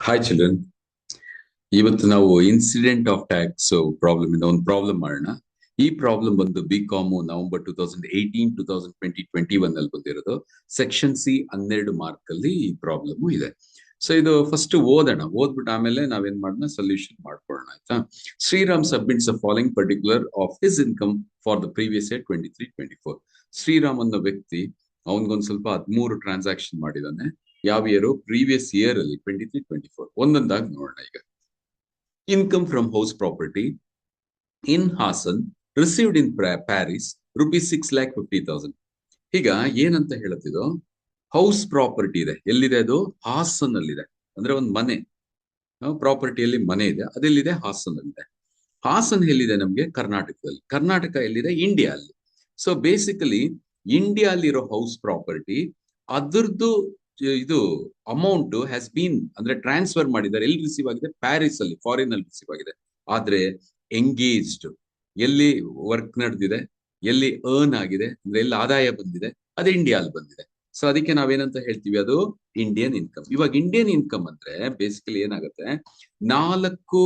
Hi children. ಇವತ್ತು ನಾವು incident of tax problem ಇಂದ ಒಂದು ಪ್ರಾಬ್ಲಮ್ ಮಾಡೋಣ. ಈ ಪ್ರಾಬ್ಲಮ್ ಬಂದು ಬಿ.ಕಾಮ್ ನವೆಂಬರ್ 2018 2020 ಅಲ್ಲಿ ಬಂದಿರೋದು. ಸೆಕ್ಷನ್ ಸಿ 12 ಮಾರ್ಕ್ ಅಲ್ಲಿ ಈ ಪ್ರಾಬ್ಲಮ್ ಇದೆ. ಸೊ ಇದು ಫಸ್ಟ್ ಓದೋಣ, ಓದ್ಬಿಟ್ಟು ಆಮೇಲೆ ನಾವೇನ್ ಮಾಡೋಣ, ಸೊಲ್ಯೂಷನ್ ಮಾಡ್ಕೊಳ್ಳೋಣ. ಆಯ್ತಾ? Sriram submits a following particular of his income for the previous year 23-24. Sriram ಅನ್ನೋ ವ್ಯಕ್ತಿ ಅವನ್ಗೊಂದ್ ಸ್ವಲ್ಪ 13 ಟ್ರಾನ್ಸಾಕ್ಷನ್ ಮಾಡಿದಾನೆ. ಯಾವ ಇಯರ್? ಪ್ರೀವಿಯಸ್ ಇಯರ್ ಅಲ್ಲಿ 23-24. ಒಂದೊಂದಾಗಿ ನೋಡೋಣ. ಈಗ income from house property in Hassan received in Paris rupees 6,50,000. ಈಗ ಏನಂತ ಹೇಳುತ್ತಿದ್ದು, ಹೌಸ್ ಪ್ರಾಪರ್ಟಿ ಇದೆ. ಎಲ್ಲಿದೆ ಅದು? ಹಾಸನ್ ಅಲ್ಲಿದೆ. ಅಂದ್ರೆ ಒಂದು ಮನೆ, ಪ್ರಾಪರ್ಟಿಯಲ್ಲಿ ಮನೆ ಇದೆ. ಅದೆಲ್ಲಿದೆ? ಹಾಸನ್ ಅಲ್ಲಿದೆ. ಹಾಸನ್ ಎಲ್ಲಿದೆ? ನಮ್ಗೆ ಕರ್ನಾಟಕದಲ್ಲಿ. ಕರ್ನಾಟಕ ಎಲ್ಲಿದೆ? ಇಂಡಿಯಾ ಅಲ್ಲಿ. ಸೊ ಬೇಸಿಕಲಿ ಇಂಡಿಯಾ ಅಲ್ಲಿರೋ ಹೌಸ್ ಪ್ರಾಪರ್ಟಿ, ಅದರದ್ದು ಇದು ಅಮೌಂಟ್ ಹ್ಯಾಸ್ ಬೀನ್ ಅಂದ್ರೆ ಟ್ರಾನ್ಸ್ಫರ್ ಮಾಡಿದ್ದಾರೆ. ಎಲ್ಲಿ ರಿಸೀವ್ ಆಗಿದೆ? ಪ್ಯಾರಿಸ್ ಅಲ್ಲಿ, ಫಾರಿನ್ ಅಲ್ಲಿ ರಿಸೀವ್ ಆಗಿದೆ. ಆದ್ರೆ ಎಂಗೇಜ್ಡ್ ಎಲ್ಲಿ ವರ್ಕ್ ನಡೆದಿದೆ, ಎಲ್ಲಿ ಅರ್ನ್ ಆಗಿದೆ, ಅಂದ್ರೆ ಎಲ್ಲಿ ಆದಾಯ ಬಂದಿದೆ, ಅದು ಇಂಡಿಯಾ ಅಲ್ಲಿ ಬಂದಿದೆ. ಸೊ ಅದಕ್ಕೆ ನಾವೇನಂತ ಹೇಳ್ತೀವಿ? ಅದು ಇಂಡಿಯನ್ ಇನ್ಕಮ್. ಇವಾಗ ಇಂಡಿಯನ್ ಇನ್ಕಮ್ ಅಂದ್ರೆ ಬೇಸಿಕಲಿ ಏನಾಗುತ್ತೆ, 4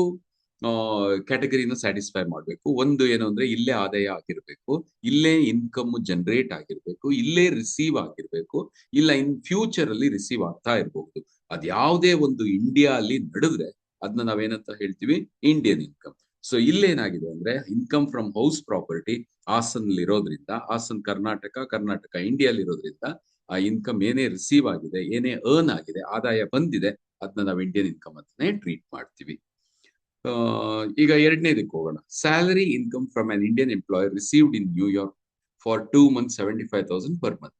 ಕ್ಯಾಟಗರಿನ ಸ್ಯಾಟಿಸ್ಫೈ ಮಾಡಬೇಕು. ಒಂದು ಏನು ಅಂದ್ರೆ, ಇಲ್ಲೇ ಆದಾಯ ಆಗಿರ್ಬೇಕು, ಇಲ್ಲೇ ಇನ್ಕಮ್ ಜನರೇಟ್ ಆಗಿರ್ಬೇಕು, ಇಲ್ಲೇ ರಿಸೀವ್ ಆಗಿರ್ಬೇಕು, ಇಲ್ಲ ಇನ್ ಫ್ಯೂಚರ್ ಅಲ್ಲಿ ರಿಸೀವ್ ಆಗ್ತಾ ಇರಬಹುದು. ಅದ್ಯಾವುದೇ ಒಂದು ಇಂಡಿಯಾ ಅಲ್ಲಿ ನಡೆದ್ರೆ ಅದನ್ನ ನಾವೇನಂತ ಹೇಳ್ತೀವಿ? Indian income. ಸೊ ಇಲ್ಲೇನಾಗಿದೆ ಅಂದ್ರೆ, income from house property Hassan ಇರೋದ್ರಿಂದ, ಹಾಸನ್ ಕರ್ನಾಟಕ, ಕರ್ನಾಟಕ ಇಂಡಿಯಾ ಇರೋದ್ರಿಂದ, ಆ ಇನ್ಕಮ್ ಏನೇ ರಿಸೀವ್ ಆಗಿದೆ, ಏನೇ ಅರ್ನ್ ಆಗಿದೆ, ಆದಾಯ ಬಂದಿದೆ, ಅದನ್ನ ನಾವು ಇಂಡಿಯನ್ ಇನ್ಕಮ್ ಅಂತಾನೆ ಟ್ರೀಟ್ ಮಾಡ್ತೀವಿ. ಈಗ ಎರಡನೇದಕ್ಕೆ ಹೋಗೋಣ. Salary income from an Indian employer received in New York for 2 months 75,000 per month.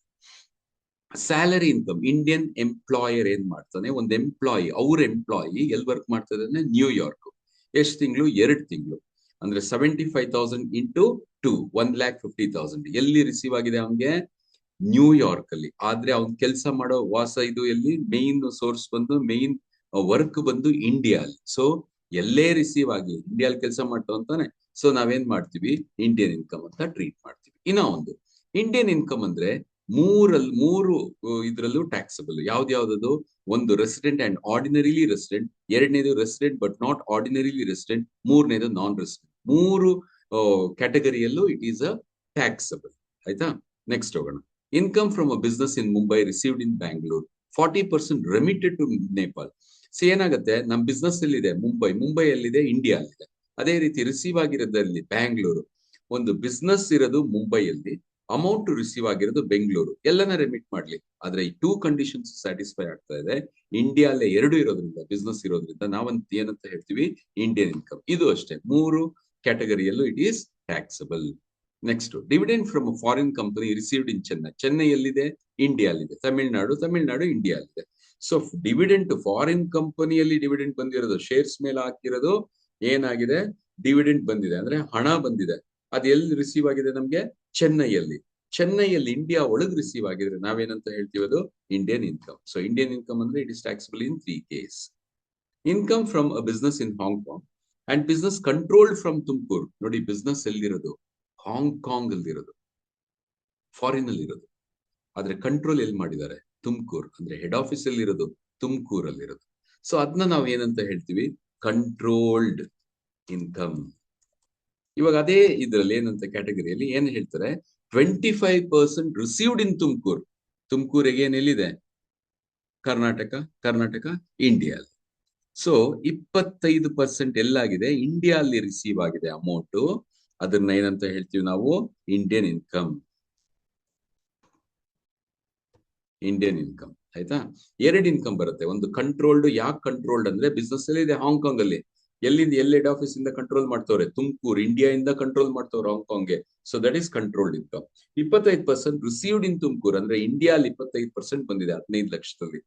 Salary income, Indian employer ಏನ್ ಮಾಡ್ತಾನೆ, ಒಂದು ಎಂಪ್ಲಾಯಿ, ಅವ್ರ ಎಂಪ್ಲಾಯಿ ಎಲ್ಲಿ ವರ್ಕ್ ಮಾಡ್ತದೆ? ನ್ಯೂಯಾರ್ಕ್. ಎಷ್ಟು ತಿಂಗಳು? 2 ತಿಂಗಳು. ಅಂದ್ರೆ 75,000 ಇಂಟು 2, 1,50,000 ಎಲ್ಲಿ ರಿಸೀವ್ ಆಗಿದೆ ಅವನ್ಗೆ? ನ್ಯೂಯಾರ್ಕ್ ಅಲ್ಲಿ. ಆದ್ರೆ ಅವ್ನ್ ಕೆಲಸ ಮಾಡೋ ವಾಸ ಇದು ಎಲ್ಲಿ? ಮೇನ್ ಸೋರ್ಸ್ ಬಂದು, ಮೇನ್ ವರ್ಕ್ ಬಂದು ಇಂಡಿಯಾ ಅಲ್ಲಿ. ಸೊ ಎಲ್ಲೇ ರಿಸೀವ್ ಆಗಿ ಇಂಡಿಯಾಲ್ ಕೆಲಸ ಮಾಡ್ತಾವ ಅಂತಾನೆ. ಸೊ ನಾವೇನ್ ಮಾಡ್ತೀವಿ? ಇಂಡಿಯನ್ ಇನ್ಕಮ್ ಅಂತ ಟ್ರೀಟ್ ಮಾಡ್ತೀವಿ. ಇನ್ನ ಒಂದು ಇಂಡಿಯನ್ ಇನ್ಕಮ್ ಅಂದ್ರೆ ಮೂರು ಇದ್ರಲ್ಲೂ ಟ್ಯಾಕ್ಸಬಲ್. ಯಾವ್ದು? ಒಂದು ರೆಸಿಡೆಂಟ್ ಅಂಡ್ ಆರ್ಡಿನರಿಲಿ ರೆಸಿಡೆಂಟ್, ಎರಡನೇದು resident but not ordinarily resident, ಮೂರನೇದು ನಾನ್ ರೆಸಿಡೆಂಟ್. ಮೂರು ಕ್ಯಾಟಗರಿಯಲ್ಲೂ ಇಟ್ ಈಸ್ ಅ ಟ್ಯಾಕ್ಸಬಲ್. ಆಯ್ತಾ? ನೆಕ್ಸ್ಟ್ ಹೋಗೋಣ. Income from a business in Mumbai received in Bangalore 40% remitted to Nepal. So ಏನಾಗುತ್ತೆ, ನಮ್ ಬಿಸ್ನೆಸ್ ಎಲ್ಲಿದೆ? ಮುಂಬೈ ಎಲ್ಲಿದೆ? ಇಂಡಿಯಾ ಅಲ್ಲಿದೆ. ಅದೇ ರೀತಿ ರಿಸೀವ್ ಆಗಿರೋದಲ್ಲಿ ಬ್ಯಾಂಗ್ಳೂರು. ಒಂದು ಬಿಸ್ನೆಸ್ ಇರೋದು ಮುಂಬೈಯಲ್ಲಿ, ಅಮೌಂಟ್ ರಿಸೀವ್ ಆಗಿರೋದು ಬೆಂಗಳೂರು. ಎಲ್ಲನ ರೆಮಿಟ್ ಮಾಡ್ಲಿ, ಆದ್ರೆ ಈ 2 ಕಂಡೀಷನ್ಸ್ ಸ್ಯಾಟಿಸ್ಫೈ ಆಗ್ತಾ ಇದೆ. ಇಂಡಿಯಾ ಅಲ್ಲೇ 2 ಇರೋದ್ರಿಂದ, ಬಿಸ್ನೆಸ್ ಇರೋದ್ರಿಂದ ನಾವಂತ ಏನಂತ ಹೇಳ್ತೀವಿ? Indian income. ಇದು ಅಷ್ಟೇ, 3 ಕ್ಯಾಟಗರಿಯಲ್ಲೂ it is taxable. Next, dividend from foreign company received in Chennai. Chennai ಎಲ್ಲಿದೆ? ಇಂಡಿಯಾ ಅಲ್ಲಿದೆ. ತಮಿಳ್ನಾಡು ಇಂಡಿಯಾ ಅಲ್ಲಿದೆ. ಸೊ ಡಿವಿಡೆಂಟ್ ಫಾರಿನ್ ಕಂಪನಿಯಲ್ಲಿ ಡಿವಿಡೆಂಟ್ ಬಂದಿರೋದು, ಶೇರ್ಸ್ ಮೇಲೆ ಹಾಕಿರೋದು ಏನಾಗಿದೆ? ಡಿವಿಡೆಂಟ್ ಬಂದಿದೆ, ಅಂದ್ರೆ ಹಣ ಬಂದಿದೆ. ಅದು ಎಲ್ಲಿ ರಿಸೀವ್ ಆಗಿದೆ? ನಮ್ಗೆ ಚೆನ್ನೈಯಲ್ಲಿ. ಇಂಡಿಯಾ ಒಳಗೆ ರಿಸೀವ್ ಆಗಿದ್ರೆ ನಾವೇನಂತ ಹೇಳ್ತೀವಿ? ಅದು Indian income. So Indian income ಅಂದ್ರೆ it is taxable in 3 case. Income from a business in Hong Kong and business controlled from Tumakuru. ನೋಡಿ, ಬಿಸ್ನೆಸ್ ಎಲ್ಲಿರೋದು? ಹಾಂಗ್ಕಾಂಗ್ ಅಲ್ಲಿ ಇರೋದು, ಫಾರಿನ್ ಅಲ್ಲಿ ಇರೋದು. ಆದ್ರೆ ಕಂಟ್ರೋಲ್ ಎಲ್ಲಿ ಮಾಡಿದ್ದಾರೆ? ತುಮಕೂರು. ಅಂದ್ರೆ ಹೆಡ್ ಆಫೀಸ್ ಅಲ್ಲಿ ಇರೋದು ತುಮಕೂರಲ್ಲಿರೋದು. ಸೊ ಅದನ್ನ ನಾವು ಏನಂತ ಹೇಳ್ತೀವಿ? Controlled income. ಇವಾಗ ಅದೇ ಇದ್ರಲ್ಲಿ ಏನಂತ ಕ್ಯಾಟಗರಿಯಲ್ಲಿ ಏನ್ ಹೇಳ್ತಾರೆ? 25% ರಿಸೀವ್ಡ್ ಇನ್ ತುಮಕೂರು. ತುಮಕೂರಿಗೆ ಏನ್ ಎಲ್ಲಿದೆ? ಕರ್ನಾಟಕ ಇಂಡಿಯಾ ಅಲ್ಲಿ. ಸೊ 25% ಎಲ್ಲಾಗಿದೆ? ಇಂಡಿಯಾ ಅಲ್ಲಿ ರಿಸೀವ್ ಆಗಿದೆ ಅಮೌಂಟ್. ಅದನ್ನ ಏನಂತ ಹೇಳ್ತೀವಿ ನಾವು? Indian income. ಆಯ್ತಾ? 2 ಇನ್ಕಮ್ ಬರುತ್ತೆ. ಒಂದು ಕಂಟ್ರೋಲ್ಡ್. ಯಾಕೆ ಕಂಟ್ರೋಲ್ಡ್ ಅಂದ್ರೆ, ಬಿಸ್ನೆಸ್ ಅಲ್ಲಿ ಇದೆ ಹಾಂಗ್ಕಾಂಗ್ ಅಲ್ಲಿ. ಎಲ್ಲಿಂದ ಎಲ್ಲಿ ಹೆಡ್ ಆಫೀಸ್ ಇಂದ ಕಂಟ್ರೋಲ್ ಮಾಡ್ತವ್ರೆ? ತುಮಕೂರು. ಇಂಡಿಯಾ ಇಂದ ಕಂಟ್ರೋಲ್ ಮಾಡ್ತವ್ರೆ ಹಾಂಗ್ಕಾಂಗ್ಗೆ. So that is controlled income. 25% received in Tumakuru, ಅಂದ್ರೆ ಇಂಡಿಯಾ ಅಲ್ಲಿ 25% ಬಂದಿದೆ 15 ಲಕ್ಷದಲ್ಲಿ.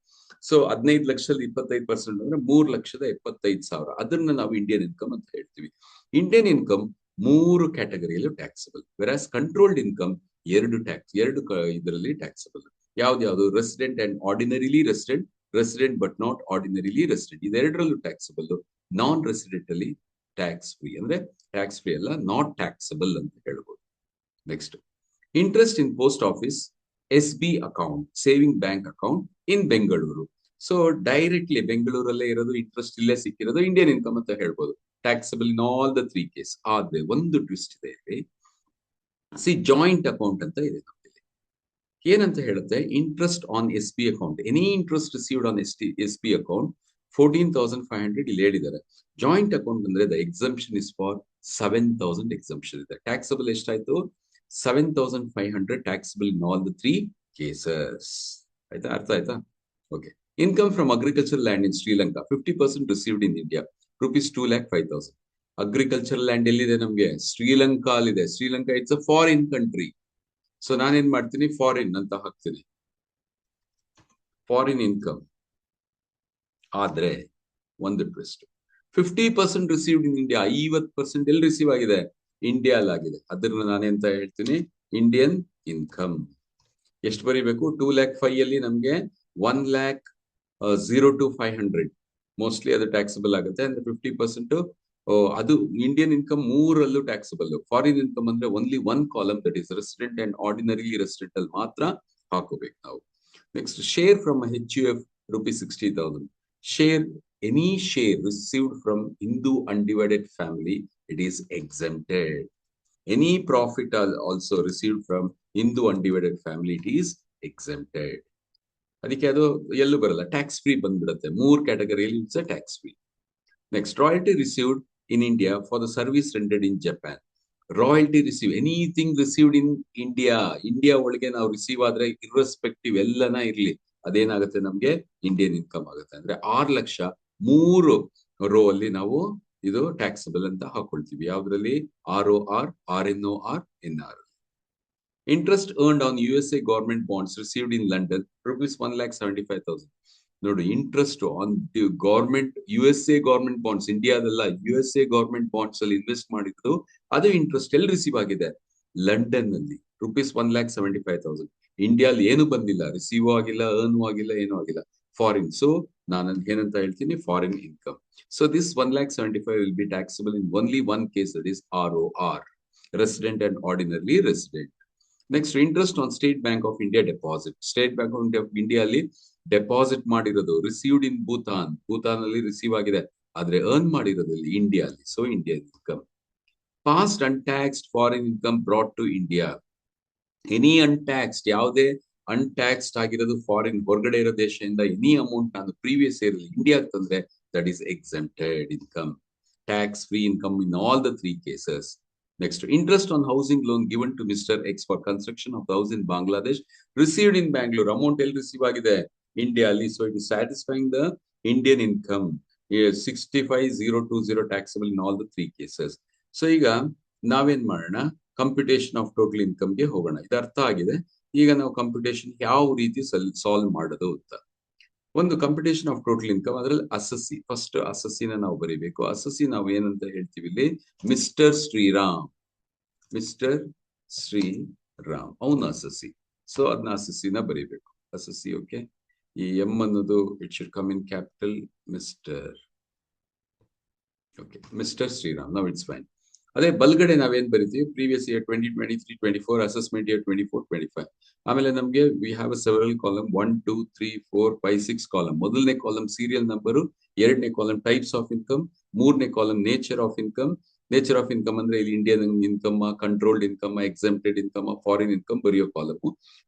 ಸೊ 15 ಲಕ್ಷದಲ್ಲಿ 25% ಅಂದ್ರೆ 3,75,000. ಅದನ್ನ ನಾವು ಇಂಡಿಯನ್ ಇನ್ಕಮ್ ಅಂತ ಹೇಳ್ತೀವಿ. ಇಂಡಿಯನ್ ಇನ್ಕಮ್ 3 ಕ್ಯಾಟಗರಿಯಲ್ಲೂ ಟ್ಯಾಕ್ಸಬಲ್. ವೆರಾಸ್ ಕಂಟ್ರೋಲ್ಡ್ ಇನ್ಕಮ್ 2 ಇದರಲ್ಲಿ ಟ್ಯಾಕ್ಸಬಲ್. ಯಾವ್ದು? Resident and ordinarily resident, resident but not ordinarily resident. ಇದೆರಡರಲ್ಲೂ ಟ್ಯಾಕ್ಸಬಲ್. ನಾನ್ ರೆಸಿಡೆಂಟ್ ಅಲ್ಲಿ ಟ್ಯಾಕ್ಸ್ ಫ್ರೀ. ಅಂದ್ರೆ ಟ್ಯಾಕ್ಸ್ ಫ್ರೀ ಅಲ್ಲ, ನಾಟ್ ಟ್ಯಾಕ್ಸಬಲ್ ಅಂತ ಹೇಳ್ಬೋದು. Next, interest in post office S B account, saving bank account in Bengaluru so directly ಬೆಂಗಳೂರಲ್ಲೇ ಇರೋದು, interest ಇಲ್ಲೇ ಸಿಕ್ಕಿರೋದು ಇಂಡಿಯನ್ ಇನ್ಕಮ್ ಅಂತ ಹೇಳ್ಬೋದು. Taxable in all the 3 case. ಆದ್ರೆ ಒಂದು ಟ್ವಿಸ್ಟ್ ಇದೆ ಇಲ್ಲಿ. ಜಾಯಿಂಟ್ ಅಕೌಂಟ್ ಅಂತ ಇದೆ ನಮ್ಮಲ್ಲಿ. ಏನಂತ ಹೇಳುತ್ತೆ, interest on S B account, any interest received on S B account 14,500 ಇಲ್ಲಿ ಹೇಳಿದ್ದಾರೆ. ಜಾಯಿಂಟ್ ಅಕೌಂಟ್ ಅಂದ್ರೆ the exemption is for 7,000 exemption ಇದೆ. ಟ್ಯಾಕ್ಸಬಲ್ ಎಷ್ಟಾಯ್ತು? 7,500 taxable in all the 3 cases. ಆಯ್ತಾ? ಅರ್ಥ ಆಯ್ತಾ? Okay. Income from agriculture land in Sri Lanka 50% received in India rupees 2,05,000. Agriculture land ಎಲ್ಲಿದೆ ನಮ್ಗೆ? ಶ್ರೀಲಂಕಾ ಅಲ್ಲಿದೆ. Sri Lanka it's a foreign country. So ನಾನೇನ್ ಮಾಡ್ತೀನಿ, ಫಾರಿನ್ ಅಂತ ಹಾಕ್ತೀನಿ, ಫಾರಿನ್ ಇನ್ಕಮ್. ಆದ್ರೆ ಒಂದು ಟ್ವಿಸ್ಟ್, 50% ರಿಸೀವ್ಡ್ ಇನ್ ಇಂಡಿಯಾ, 50% ಎಲ್ಲಿ ರಿಸೀವ್ ಆಗಿದೆ? ಇಂಡಿಯಾ ಅಲ್ಲಿ ಆಗಿದೆ. ಅದನ್ನ ನಾನೆಂತ ಹೇಳ್ತೀನಿ, ಇಂಡಿಯನ್ ಇನ್ಕಮ್. ಎಷ್ಟು ಬರೀಬೇಕು? 2,05,000 ಅಲ್ಲಿ ನಮ್ಗೆ 1,02,500 ಮೋಸ್ಟ್ಲಿ ಅದು ಟ್ಯಾಕ್ಸಬಲ್ ಆಗುತ್ತೆ. ಅಂದ್ರೆ 50% ಅದು ಇಂಡಿಯನ್ ಇನ್ಕಮ್ ಮೂರಲ್ಲೂ ಟ್ಯಾಕ್ಸಬಲ್. ಫಾರಿನ್ ಇನ್ಕಮ್ ಅಂದ್ರೆ only one column, that is resident and ordinary resident ಅಲ್ಲಿ ಮಾತ್ರ ಹಾಕೋಬೇಕು ನಾವು. Next, share from HUF rupees 60,000. Share, any share received from Hindu undivided family, it is exempted. Any profit also received from Hindu undivided family, it is exempted. ಅದಕ್ಕೆ ಅದು ಎಲ್ಲೂ ಬರಲ್ಲ, tax free ಬಂದ್ಬಿಡುತ್ತೆ. 3 ಕ್ಯಾಟಗರಿಯಲ್ಲಿ it's a tax free. Next, royalty received in India for the service rendered in Japan. Royalty receive, anything received in India, India ಒಳಗೆ ನಾವು receive ಆದ್ರೆ irrespective ಎಲ್ಲನ ಇರ್ಲಿ, ಅದೇನಾಗುತ್ತೆ ನಮ್ಗೆ ಇಂಡಿಯನ್ ಇನ್ಕಮ್ ಆಗುತ್ತೆ. ಅಂದ್ರೆ 6 ಲಕ್ಷ 3 ರೋ ಅಲ್ಲಿ ನಾವು ಇದು ಟ್ಯಾಕ್ಸಬಲ್ ಅಂತ ಹಾಕೊಳ್ತೀವಿ. ಯಾವ್ದ್ರಲ್ಲಿ? ROR, RNOR, NR. Interest earned on USA government bonds received in London rupees 1,75,000. ನೋಡಿ, interest on government USA government bonds, ಇಂಡಿಯಾದಲ್ಲ, USA ಗವರ್ಮೆಂಟ್ ಬಾಂಡ್ಸ್ ಅಲ್ಲಿ ಇನ್ವೆಸ್ಟ್ ಮಾಡಿದ್ದು, ಅದು ಇಂಟ್ರೆಸ್ಟ್ ಎಲ್ಲಿ ರಿಸೀವ್ ಆಗಿದೆ? ಲಂಡನ್ ನಲ್ಲಿ rupees 1,75,000. ಇಂಡಿಯಾದಲ್ಲಿ ಏನು ಬಂದಿಲ್ಲ, ರಿಸೀವ್ ಆಗಿಲ್ಲ, ಅರ್ನ್ ಆಗಿಲ್ಲ, ಏನೂ ಆಗಿಲ್ಲ, ಫಾರಿನ್. ಸೊ ನಾನು ಏನಂತ ಹೇಳ್ತೀನಿ, foreign income. So this 1,75,000 will be taxable in only one case, that is ROR, resident and ordinary resident. Next, interest on State Bank of India deposit. State Bank of India ಅಲ್ಲಿ deposit ಮಾಡಿರೋದು, received in Bhutan, Bhutan ಅಲ್ಲಿ receive ಆಗಿದೆ, ಆದ್ರೆ earn ಮಾಡಿರೋದು India ಅಲ್ಲಿ. So Indian income. Past untaxed foreign income brought to India. Any untaxed, ಯಾವುದೇ untaxed ಆಗಿರೋದು foreign ಹೊರಗಡೆ ಇರೋ ದೇಶದಿಂದ ಎನಿ ಅಮೌಂಟ್ ನಾನು ಪ್ರೀವಿಯಸ್ ಇಯರ್ ಇಂಡಿಯಾ ತಂದ್ರೆ, that is exempted income. Tax free income in all the 3 cases. Next, interest on housing loan given to Mr. X for construction of the house in Bangladesh, received in Bangalore. Amount ಎಲ್ಲಿ receive ಆಗಿದೆ? India ಅಲ್ಲಿ. So it is satisfying the Indian income. 65,020 taxable in all the 3 cases. So ಈಗ ನಾವೇನ್ ಮಾಡೋಣ, computation of total income ಗೆ ಹೋಗೋಣ. ಇದು ಅರ್ಥ ಆಗಿದೆ. ಈಗ ನಾವು ಕಂಪ್ಯೂಟೇಷನ್ ಯಾವ ರೀತಿ ಸಾಲ್ವ್ ಮಾಡೋದು ಅಂತ. ಒಂದು ಕಂಪ್ಯೂಟೇಷನ್ ಆಫ್ ಟೋಟಲ್ ಇನ್ಕಮ್, ಅದರಲ್ಲಿ ಅಸಸ್ಸಿ, ಫಸ್ಟ್ ಅಸಸ್ಸಿನ ನಾವು ಬರೀಬೇಕು. ಅಸಸ್ಸಿ ನಾವು ಏನಂತ ಹೇಳ್ತೀವಿ ಇಲ್ಲಿ? ಮಿಸ್ಟರ್ ಶ್ರೀರಾಮ್, ಮಿಸ್ಟರ್ ಶ್ರೀರಾಮ್ ಅವನ ಅಸಸ್ಸಿ. ಸೊ ಅದನ್ನ ಅಸಸ್ಸಿನ ಬರೀಬೇಕು, ಅಸಸ್ಸಿ. ಓಕೆ, ಈ ಎಂ ಅನ್ನೋದು it should come in capital. Mister, okay, mister Shriram. Now it's fine. ಅದೇ ಬಲ್ಗಡೆ ನಾವೇನ್ ಬರಿತೀವಿ? Previous year 2023-24, assessment year 24-25. ಆಮೇಲೆ ನಮಗೆ we have a several column, 1 2 3 4 5 6 column. ಮೊದಲನೇ ಕಾಲಮ್ ಸೀರಿಯಲ್ ನಂಬರು, ಎರಡನೇ ಕಾಲಮ್ ಟೈಪ್ಸ್ ಆಫ್ ಇನ್ಕಮ್, ಮೂರನೇ column nature of income. Nature of income ಅಂದ್ರೆ ಇಲ್ಲಿ Indian income, controlled income, exempted income, foreign income ಬರೆಯೋ column.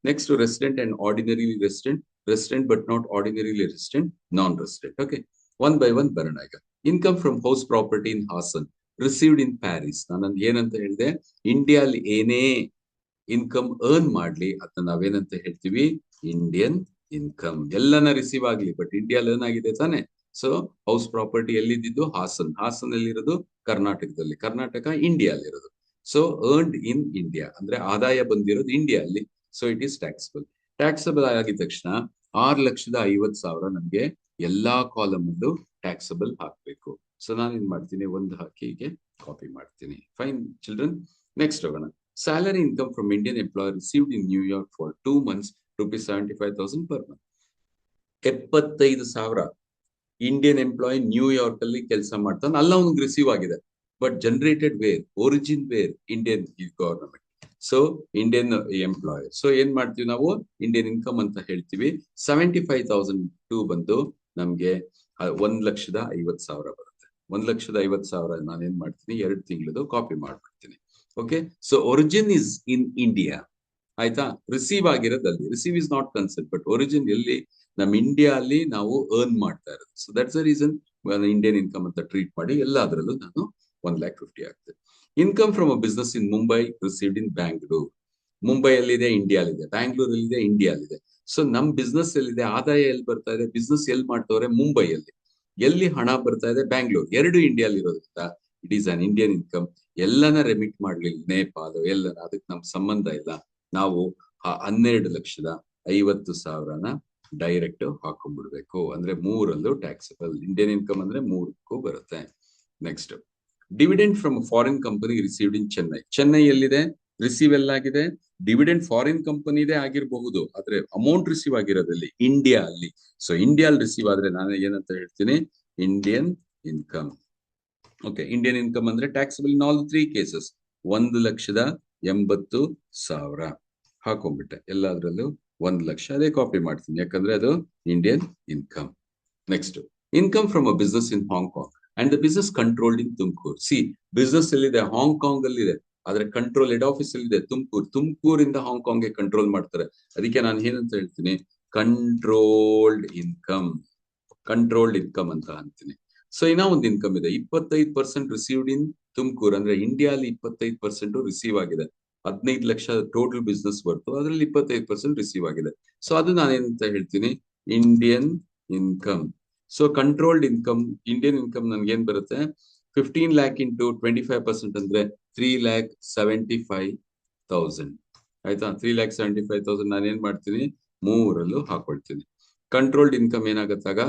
Next, resident and ordinary resident, resident but not ordinary resident, non resident. Okay, one by one ಬರೋಣ ಈಗ. Income from house property in Hassan, received in Paris. ನಾನು ಏನಂತ ಹೇಳಿದೆ? ಇಂಡಿಯಾದಲ್ಲಿ ಏನೇ income earn ಮಾಡ್ಲಿ ಅದನ್ನ ನಾವೇನಂತ ಹೇಳ್ತೀವಿ? Indian income. ಎಲ್ಲನ ರಿಸೀವ್ ಆಗ್ಲಿ, ಬಟ್ ಇಂಡಿಯಾದಲ್ಲಿ ಅರ್ನ್ ಆಗಿದೆ ತಾನೆ. ಸೊ ಹೌಸ್ ಪ್ರಾಪರ್ಟಿ ಎಲ್ಲಿದ್ದು? ಹಾಸನ್. ಹಾಸನ್ ಎಲ್ಲಿರೋದು? ಕರ್ನಾಟಕದಲ್ಲಿ. ಕರ್ನಾಟಕ ಇಂಡಿಯಾ ಅಲ್ಲಿರೋದು. ಸೊ ಅರ್ನ್ಡ್ ಇನ್ ಇಂಡಿಯಾ ಅಂದ್ರೆ ಆದಾಯ ಬಂದಿರೋದು ಇಂಡಿಯಾ ಅಲ್ಲಿ. So it is taxable. Taxable ಆಗಿದ ತಕ್ಷಣ 6,50,000 ನಮ್ಗೆ ಎಲ್ಲಾ ಕಾಲಮ್ ಅಲ್ಲೂ ಟ್ಯಾಕ್ಸಬಲ್ ಹಾಕ್ಬೇಕು. ಸೊ ನಾನು ಏನ್ ಮಾಡ್ತೀನಿ, ಒಂದು ಹಾಕಿ ಹೀಗೆ ಕಾಪಿ ಮಾಡ್ತೀನಿ. Fine children. ನೆಕ್ಸ್ಟ್ ಹೋಗೋಣ. Salary income from Indian employer received in New York for 2 months rupees 75,000 per month. 75,000 Indian employee New York ಅಲ್ಲಿ ಕೆಲಸ ಮಾಡ್ತಾನೆ, ಅಲ್ಲ ಅವ್ನಿಗೆ ರಿಸೀವ್ ಆಗಿದೆ. But generated where, origin where? Indian government. So Indian employer. So ಏನ್ ಮಾಡ್ತೀವಿ ನಾವು, ಇಂಡಿಯನ್ ಇನ್ಕಮ್ ಅಂತ ಹೇಳ್ತೀವಿ. 75,002 ಬಂದು ನಮ್ಗೆ 1,50,000 ಬರುತ್ತೆ. 1,50,000 ನಾನೇನ್ ಮಾಡ್ತೀನಿ, 2 ತಿಂಗಳದು ಕಾಪಿ ಮಾಡ್ಬಿಡ್ತೀನಿ. Okay, so origin is in India. ಆಯ್ತಾ, ರಿಸೀವ್ ಆಗಿರೋದಲ್ಲಿ, receive is not concept, but origin ಎಲ್ಲಿ, ನಮ್ ಇಂಡಿಯಾ ಅಲ್ಲಿ ನಾವು ಅರ್ನ್ ಮಾಡ್ತಾ ಇರೋದು. So that's the reason Indian income ಅಂತ ಟ್ರೀಟ್ ಮಾಡಿ ಎಲ್ಲಾದ್ರಲ್ಲೂ ನಾನು 1,50,000 ಆಗ್ತದೆ. Income from a business in Mumbai received in Bangalore. ಮುಂಬೈಯಲ್ಲಿದೆ, ಇಂಡಿಯಾಲಿದೆ, ಬ್ಯಾಂಗ್ಳೂರಲ್ಲಿದೆ, ಇಂಡಿಯಾಲಿದೆ. ಸೊ ನಮ್ ಬಿಸ್ನೆಸ್ ಎಲ್ಲಿದೆ, ಆದಾಯ ಎಲ್ಲಿ ಬರ್ತಾ ಇದೆ, ಬಿಸ್ನೆಸ್ ಎಲ್ಲಿ ಮಾಡ್ತವ್ರೆ, ಮುಂಬೈಯಲ್ಲಿ. ಎಲ್ಲಿ ಹಣ ಬರ್ತಾ ಇದೆ, ಬ್ಯಾಂಗ್ಳೂರ್. ಎರಡು ಇಂಡಿಯಾಲಿ ಇರೋದ್ರಿಂದ it is an Indian income. ಎಲ್ಲನ ರೆಮಿಟ್ ಮಾಡ್ಲಿಲ್ಲ, ನೇಪಾಳ ಎಲ್ಲ, ಅದಕ್ಕೆ ನಮ್ ಸಂಬಂಧ ಇಲ್ಲ. ನಾವು 12,50,000 ಡೈರೆಕ್ಟ್ ಹಾಕೊಂಡ್ಬಿಡ್ಬೇಕು. ಅಂದ್ರೆ 3ರಲ್ಲೂ ಟ್ಯಾಕ್ಸಬಲ್. ಇಂಡಿಯನ್ ಇನ್ಕಮ್ ಅಂದ್ರೆ 3ಕ್ಕೂ ಬರುತ್ತೆ. Next, dividend from foreign company received in Chennai. Chennai ಎಲ್ಲಿದೆ, ರಿಸೀವ್ ಎಲ್ಲಾಗಿದೆ, ಡಿವಿಡೆಂಡ್ ಫಾರಿನ್ ಕಂಪನಿದೇ ಆಗಿರಬಹುದು, ಆದ್ರೆ ಅಮೌಂಟ್ ರಿಸೀವ್ ಆಗಿರೋದಲ್ಲಿ ಇಂಡಿಯಾ ಅಲ್ಲಿ. ಸೊ ಇಂಡಿಯಾ ರಿಸೀವ್ ಆದ್ರೆ ನಾನು ಏನಂತ ಹೇಳ್ತೀನಿ, Indian income. Okay, Indian income ಅಂದ್ರೆ ಟ್ಯಾಕ್ಸಬಲ್ ಇನ್ ಆಲ್ 3 ಕೇಸಸ್. 1,80,000 ಹಾಕೊಂಡ್ಬಿಟ್ಟೆ, ಎಲ್ಲಾದ್ರಲ್ಲೂ 1,00,000 ಅದೇ ಕಾಪಿ ಮಾಡ್ತೀನಿ, ಯಾಕಂದ್ರೆ ಅದು Indian income. Next, income from a business in Hong Kong and the business controlled in Tumakuru. C, business ಎಲ್ಲಿದೆ, ಹಾಂಗ್ಕಾಂಗ್ ಅಲ್ಲಿ ಇದೆ, ಆದ್ರೆ ಕಂಟ್ರೋಲ್ ಹೆಡ್ ಆಫೀಸ್ ಎಲ್ಲಿದೆ, ತುಮಕೂರು. ತುಮಕೂರಿಂದ ಹಾಂಗ್ಕಾಂಗ್ ಗೆ ಕಂಟ್ರೋಲ್ ಮಾಡ್ತಾರೆ. ಅದಕ್ಕೆ ನಾನು ಏನಂತ ಹೇಳ್ತೀನಿ, ಕಂಟ್ರೋಲ್ಡ್ ಇನ್ಕಮ್. ಕಂಟ್ರೋಲ್ಡ್ ಇನ್ಕಮ್ ಅಂತ ಅಂತೀನಿ. ಸೊ ಇನ್ನ ಒಂದು ಇನ್ಕಮ್ ಇದೆ, 25% ರಿಸೀವ್ಡ್ ಇನ್ ತುಮಕೂರು. ಅಂದ್ರೆ ಇಂಡಿಯಾ ಅಲ್ಲಿ 25% ರಿಸೀವ್ ಆಗಿದೆ. 15,00,000 ಟೋಟಲ್ ಬಿಸ್ನೆಸ್ ಬರ್ತು, ಅದ್ರಲ್ಲಿ 25% ರಿಸೀವ್ ಆಗಿದೆ. ಸೊ ಅದು ನಾನೇನಂತ ಹೇಳ್ತೀನಿ, Indian income. So controlled income, Indian income ನನ್ಗೆ ಏನ್ ಬರುತ್ತೆ, 15 lakh ಇಂಟು 25% ಅಂದ್ರೆ 3,75,000. ಆಯ್ತಾ, 3,75,000 ನಾನು ಏನ್ ಮಾಡ್ತೀನಿ, 3ರಲ್ಲೂ ಹಾಕೊಳ್ತೀನಿ. Controlled income ಏನಾಗತ್ತಾಗ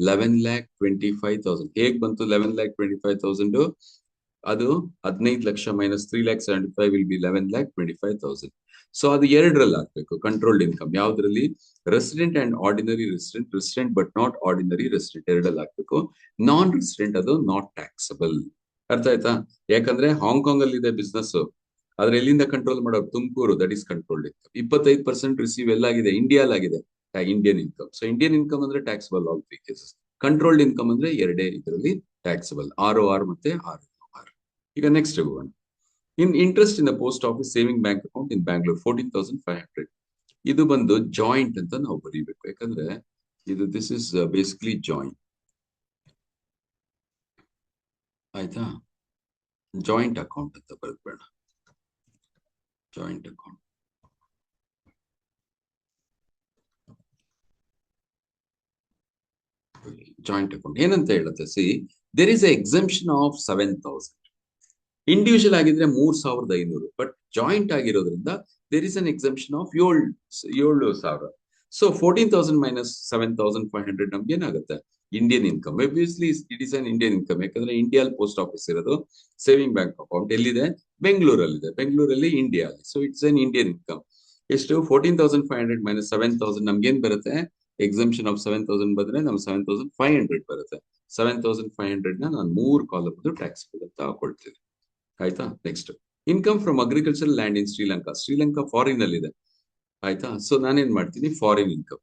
11,25,000. ಹೇಗ್ ಬಂತು 11,25,000? ಅದು 15,00,000 ಮೈನಸ್ 3,75,000 ವಿಲ್ ಬಿ 11,25,000. ಸೊ ಅದು 2ರಲ್ಲಿ ಹಾಕ್ಬೇಕು ಕಂಟ್ರೋಲ್ಡ್ ಇನ್ಕಮ್. ಯಾವ್ದ್ರಲ್ಲಿ, resident and ordinary resident, resident but not ordinary resident, 2ರಲ್ಲಿ ಹಾಕ್ಬೇಕು. ನಾನ್ ರೆಸಿಡೆಂಟ್ ಅದು ನಾಟ್ ಟ್ಯಾಕ್ಸಬಲ್. ಅರ್ಥ ಆಯ್ತಾ, ಯಾಕಂದ್ರೆ ಹಾಂಗ್ಕಾಂಗ್ ಅಲ್ಲಿ ಇದೆ ಬಿಸ್ನೆಸ್, ಆದ್ರೆ ಎಲ್ಲಿಂದ ಕಂಟ್ರೋಲ್ ಮಾಡೋದು, Tumakuru. That is controlled income. 25% receive ಎಲ್ಲಾಗಿದೆ, ಇಂಡಿಯಾಲಾಗಿದೆ, Indian income. So Indian income ಅಂದ್ರೆ taxable all 3 cases. Controlled income ಅಂದ್ರೆ 2 ಇದರಲ್ಲಿ ಟ್ಯಾಕ್ಸಬಲ್, ROR ಮತ್ತೆ RNOR. ಈಗ ನೆಕ್ಸ್ಟ್ ಹೋಗೋಣ. In interest in post office saving bank account in Bangalore 14,500. ಇದು ಬಂದು ಜಾಯಿಂಟ್ ಅಂತ ನಾವು ಬರೀಬೇಕು, ಯಾಕಂದ್ರೆ ಇದು ದಿಸ್ ಇಸ್ ಬೇಸಿಕಲಿ ಜಾಯಿಂಟ್. ಆಯ್ತಾ, ಜಾಯಿಂಟ್ ಅಕೌಂಟ್ ಅಂತ ಬರೆದ್ಬೇಡ, ಜಾಯಿಂಟ್ ಅಕೌಂಟ್. ಜಾಯಿಂಟ್ ಅಕೌಂಟ್ ಏನಂತ ಹೇಳುತ್ತೆ, C, there is exemption of 7,000. Individual ಆಗಿದ್ರೆ 3,500, ಬಟ್ ಜಾಯಿಂಟ್ ಆಗಿರೋದ್ರಿಂದ there is an exemption of 7,000. So 14,000 minus 7,500 ನಮ್ಗೆ ಏನಾಗುತ್ತೆ, Indian income. Obviously it is an Indian income, ಯಾಕಂದ್ರೆ ಇಂಡಿಯಾ ಪೋಸ್ಟ್ ಆಫೀಸ್ ಇರೋದು. ಸೇವಿಂಗ್ ಬ್ಯಾಂಕ್ ಅಕೌಂಟ್ ಎಲ್ಲಿದೆ, ಬೆಂಗಳೂರಲ್ಲಿದೆ, ಬೆಂಗಳೂರಲ್ಲಿ ಇಂಡಿಯಾ ಅಲ್ಲಿ. So it's an Indian income. ಎಷ್ಟು, 14,500 ಮೈನಸ್ 7,000 ನಮ್ಗೆ ಏನ್ ಬರುತ್ತೆ, ಎಕ್ಸಂಪ್ಷನ್ ಆಫ್ 7,000 ಬಂದ್ರೆ ನಮ್ಗೆ 7,500 ಬರುತ್ತೆ. 7,500 ನಾನು 3 ಕಾಲಮ್ ಟ್ಯಾಕ್ಸ್ ಅಂತ ಹಾಕೊಳ್ತೀನಿ. ಆಯ್ತಾ, next, income from agriculture land in Sri Lanka. Sri Lanka foreign ಅಲ್ಲಿ ಇದೆ. ಆಯ್ತಾ, ಸೊ ನಾನೇನ್ ಮಾಡ್ತೀನಿ, ಫಾರಿನ್ ಇನ್ಕಮ್.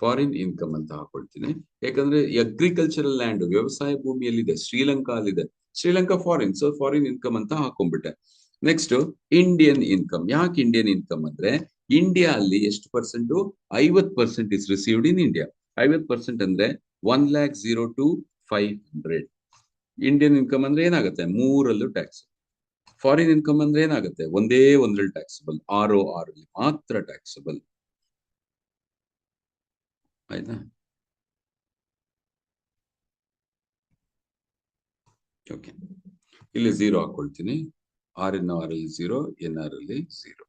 ಫಾರಿನ್ ಇನ್ಕಮ್ ಅಂತ ಹಾಕೊಳ್ತೀನಿ, ಯಾಕಂದ್ರೆ ಅಗ್ರಿಕಲ್ಚರಲ್ ಲ್ಯಾಂಡ್, ವ್ಯವಸಾಯ ಭೂಮಿಯಲ್ಲಿದೆ, ಶ್ರೀಲಂಕಾ ಅಲ್ಲಿದೆ. Sri Lanka foreign, so foreign income ಅಂತ ಹಾಕೊಂಡ್ಬಿಟ್ಟೆ. Next, Indian income. ಯಾಕೆ ಇಂಡಿಯನ್ ಇನ್ಕಮ್ ಅಂದ್ರೆ, ಇಂಡಿಯಾ ಅಲ್ಲಿ ಎಷ್ಟು percent, 50% is received in India. 50% ಅಂದ್ರೆ 1,02,500. ಇಂಡಿಯನ್ ಇನ್ಕಮ್ ಅಂದ್ರೆ ಏನಾಗುತ್ತೆ, 3ರಲ್ಲೂ ಟ್ಯಾಕ್ಸ್. ಫಾರಿನ್ ಇನ್ಕಮ್ ಅಂದ್ರೆ ಏನಾಗುತ್ತೆ, ಒಂದ್ರಲ್ಲಿ ಟ್ಯಾಕ್ಸಬಲ್, ROR ಅಲ್ಲಿ ಮಾತ್ರ ಟ್ಯಾಕ್ಸಬಲ್. ಆಯ್ತಾ, ಓಕೆ, ಇಲ್ಲಿ 0 ಹಾಕೊಳ್ತೀನಿ. RNR ಅಲ್ಲಿ 0, NR ಅಲ್ಲಿ 0.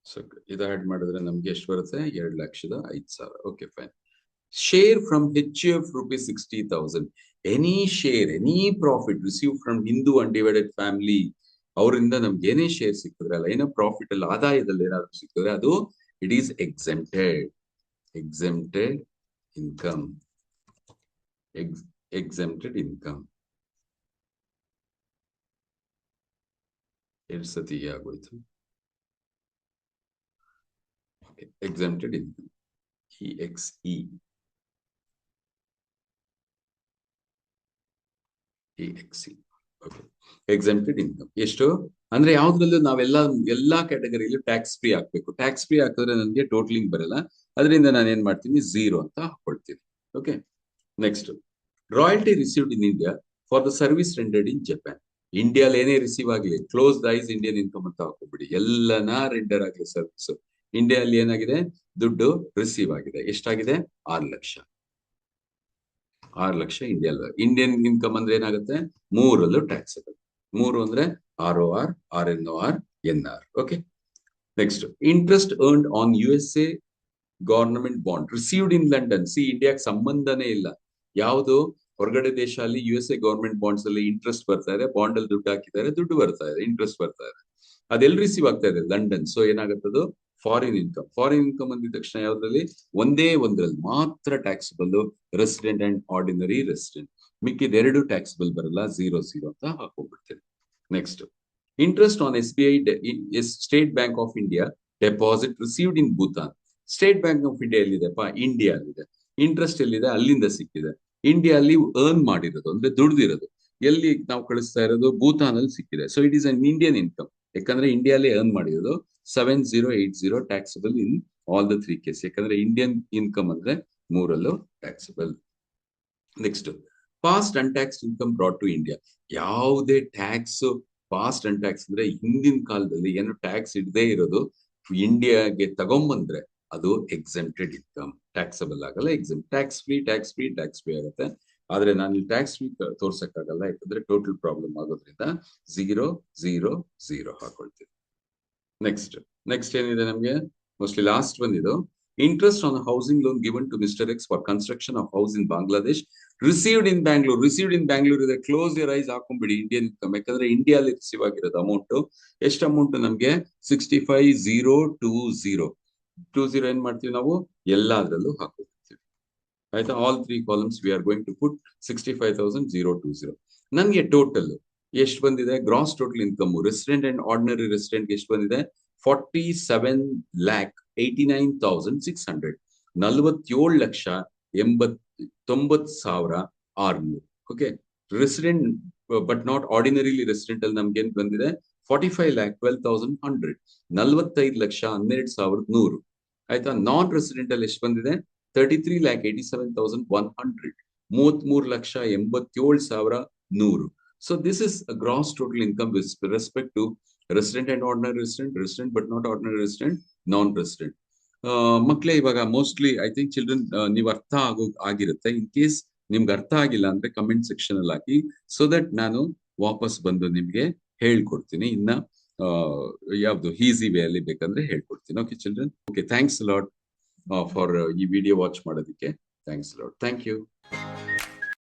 ಸೊ ಇದು ಆಡ್ ಮಾಡಿದ್ರೆ ನಮ್ಗೆ ಎಷ್ಟು ಬರುತ್ತೆ, 2,05,000. Okay, fine. Share from HUF rupees 60,000. Any share, any profit receive from Hindu undivided family, ಅವರಿಂದ ನಮ್ಗೆ ಏನೇ ಶೇರ್ ಸಿಕ್ಕಿದ್ರೆ ಅಲ್ಲ, ಏನೋ ಪ್ರಾಫಿಟ್ ಅಲ್ಲಿ, ಆದಾಯದಲ್ಲಿ ಏನಾದ್ರು ಸಿಕ್ಕಿದ್ರೆ ಅದು it is exempted income. Exempted income. ಎರಡು ಸತಿ ಆಗೋಯ್ತು. Exempted income EXE okay. Exempted income ಎಷ್ಟು ಅಂದ್ರೆ ಯಾವ್ದ್ರಲ್ಲೂ ಎಲ್ಲಾ ಕ್ಯಾಟಗರಿಯಲ್ಲೂ ಟ್ಯಾಕ್ಸ್ ಫ್ರೀ ಹಾಕ್ಬೇಕು. ಟ್ಯಾಕ್ಸ್ ಫ್ರೀ ಹಾಕಿದ್ರೆ ನನಗೆ ಟೋಟಲಿಂಗ್ ಬರಲ್ಲ, ಅದರಿಂದ ನಾನು ಏನ್ ಮಾಡ್ತೀನಿ, 0 ಅಂತ ಹಾಕೊಳ್ತೀನಿ. Okay. Next, royalty received in India for the service rendered in Japan. ಇಂಡಿಯಾಲ್ ಏನೇ ರಿಸೀವ್ ಆಗಲಿ, close the eyes Indian income ಅಂತ ಹಾಕೋಬಿಡಿ. ಎಲ್ಲನಾ ರೆಂಡರ್ ಆಗಲಿ ಸರ್ವಿಸ್, ಇಂಡಿಯಾದಲ್ಲಿ ಏನಾಗಿದೆ, ದುಡ್ಡು ರಿಸೀವ್ ಆಗಿದೆ. ಎಷ್ಟಾಗಿದೆ, 6 ಲಕ್ಷ. 6 ಲಕ್ಷ ಇಂಡಿಯನ್ ಇನ್ಕಮ್ ಅಂದ್ರೆ ಏನಾಗುತ್ತೆ, 3ರಲ್ಲೂ ಟ್ಯಾಕ್ಸಬಲ್. 3 ಅಂದ್ರೆ ROR, RNOR, NR. Okay. Next, interest earned on USA government bond received in London. ಇಂಡಿಯಾಕ್ಕೆ ಸಂಬಂಧನೇ ಇಲ್ಲ. ಯಾವುದು ಹೊರಗಡೆ ದೇಶ ಅಲ್ಲಿ USA ಗವರ್ನಮೆಂಟ್ ಬಾಂಡ್ಸ್ ಅಲ್ಲಿ ಇಂಟ್ರೆಸ್ಟ್ ಬರ್ತಾ ಇದೆ, ಬಾಂಡ್ ಅಲ್ಲಿ ದುಡ್ಡು ಹಾಕಿದ್ದಾರೆ, ದುಡ್ಡು ಬರ್ತಾ ಇದೆ, ಇಂಟ್ರೆಸ್ಟ್ ಬರ್ತಾ ಇದೆ. ಅದೆಲ್ಲಿ ರಿಸೀವ್ ಆಗ್ತಾ ಇದೆ, ಲಂಡನ್. ಸೊ ಏನಾಗುತ್ತದು, ಫಾರಿನ್ ಇನ್ಕಮ್. ಫಾರಿನ್ ಇನ್ಕಮ್ ಅಂದಿದ ತಕ್ಷಣ ಯಾವ್ದ್ರಲ್ಲಿ, ಒಂದ್ರಲ್ಲಿ ಮಾತ್ರ taxable, resident and ordinary resident. ಮಿಕ್ಕಿದ 2 ಟ್ಯಾಕ್ಸಬಲ್ ಬರಲ್ಲ, 0 ಅಂತ ಹಾಕೊಂಡ್ಬಿಡ್ತೇನೆ. Next, interest on SBI State Bank of India deposit received in Bhutan. State Bank of India ಎಲ್ಲಿದೆಪ್ಪ, ಇಂಡಿಯಾ ಅಲ್ಲಿದೆ. ಇಂಟ್ರೆಸ್ಟ್ ಎಲ್ಲಿದೆ, ಅಲ್ಲಿಂದ ಸಿಕ್ಕಿದೆ. ಇಂಡಿಯಾ ಅಲ್ಲಿ ಅರ್ನ್ ಮಾಡಿರೋದು ಅಂದ್ರೆ ದುಡ್ದಿರೋದು, ಎಲ್ಲಿ ನಾವು ಕಳಿಸ್ತಾ ಇರೋದು, ಭೂತಾನ್ ಅಲ್ಲಿ ಸಿಕ್ಕಿದೆ. So it is an Indian income. ಯಾಕಂದ್ರೆ ಇಂಡಿಯಾಲಿ ಅರ್ನ್ ಮಾಡಿರೋದು 7080 taxable in all the 3 case. ಯಾಕಂದ್ರೆ ಇಂಡಿಯನ್ ಇನ್ಕಮ್ ಅಂದ್ರೆ 3ರಲ್ಲೂ taxable. Next, past untaxed income brought to India. ಯಾವುದೇ ಟ್ಯಾಕ್ಸ್ ಪಾಸ್ಟ್ ಅನ್ಟ್ಯಾಕ್ಸ್ ಅಂದ್ರೆ ಹಿಂದಿನ ಕಾಲದಲ್ಲಿ ಏನು ಟ್ಯಾಕ್ಸ್ ಇಡದೇ ಇರೋದು ಇಂಡಿಯಾಗೆ ತಗೊಂಬಂದ್ರೆ ಅದು ಎಕ್ಸೆಂಪ್ಟೆಡ್ ಇನ್ಕಮ್, ಟ್ಯಾಕ್ಸಬಲ್ ಆಗಲ್ಲ. ಟ್ಯಾಕ್ಸ್ ಫ್ರೀ ಆಗುತ್ತೆ. ಆದ್ರೆ ನಾನು ಇಲ್ಲಿ ಟ್ಯಾಕ್ಸ್ ಫ್ರೀ ತೋರ್ಸಕ್ಕಾಗಲ್ಲ, ಯಾಕಂದ್ರೆ ಟೋಟಲ್ ಪ್ರಾಬ್ಲಮ್ ಆಗೋದ್ರಿಂದ 0 ಹಾಕೊಳ್ತೀವಿ. ನೆಕ್ಸ್ಟ್ ಏನಿದೆ ನಮ್ಗೆ, ಮೋಸ್ಟ್ಲಿ ಲಾಸ್ಟ್ ಬಂದಿದ್ದು, interest on housing loan given to mister X for construction of house in Bangladesh received in Bangalore ಇದೆ. ಕ್ಲೋಸ್ ಯರ್ ಐಸ್ ಹಾಕೊಂಡ್ಬಿಡಿ ಇಂಡಿಯನ್ ಇನ್ಕಮ್. ಯಾಕಂದ್ರೆ ಇಂಡಿಯಾಲಿ ರಿಸೀವ್ ಆಗಿರೋದು ಅಮೌಂಟ್ ಎಷ್ಟು, ಅಮೌಂಟ್ ನಮ್ಗೆ 65,020 ಏನ್ ಮಾಡ್ತೀವಿ ನಾವು, ಎಲ್ಲಾದ್ರಲ್ಲೂ ಹಾಕೋತೀವಿ. ಆಯ್ತಾ, all 3 columns we are going to put 65,020. ನನ್ಗೆ ಟೋಟಲ್ ಎಷ್ಟು ಬಂದಿದೆ, gross total income resident and ordinary resident ಎಷ್ಟು ಬಂದಿದೆ, 47,89,600. 47,89,600. Okay. Resident but not ordinarily resident ಅಲ್ಲಿ ನಮ್ಗೆ ಏನ್ ಬಂದಿದೆ, 45,12,100. 45,12,100. ಆಯ್ತಾ. ನಾನ್ ರೆಸಿಡೆಂಟ್ ಅಲ್ಲಿ ಎಷ್ಟು ಬಂದಿದೆ, 33,87,100. 33,87,100. So this is a gross total income with respect to resident and ordinary resident but not ordinary resident, non-resident. ಮಕ್ಕಳೇ, ಇವಾಗ ಮೋಸ್ಟ್ಲಿ ಐ ಥಿಂಕ್ ಚಿಲ್ಡ್ರನ್ ನೀವು ಅರ್ಥ ಆಗಿರುತ್ತೆ. ಇನ್ ಕೇಸ್ ನಿಮ್ಗೆ ಅರ್ಥ ಆಗಿಲ್ಲ ಅಂದ್ರೆ ಕಮೆಂಟ್ ಸೆಕ್ಷನ್ ಅಲ್ಲಿ ಹಾಕಿ, ಸೊ ದಟ್ ನಾನು ವಾಪಸ್ ಬಂದು ನಿಮ್ಗೆ ಹೇಳ್ಕೊಡ್ತೀನಿ. ಇನ್ನ ಯಾವ್ದು ಈಸಿ ವೇ ಅಲ್ಲಿ ಬೇಕಂದ್ರೆ ಹೇಳ್ಕೊಡ್ತೀನಿ. Okay children. Okay, thanks lot for ಈ ವಿಡಿಯೋ ವಾಚ್ ಮಾಡೋದಕ್ಕೆ. Thanks lot. Thank you.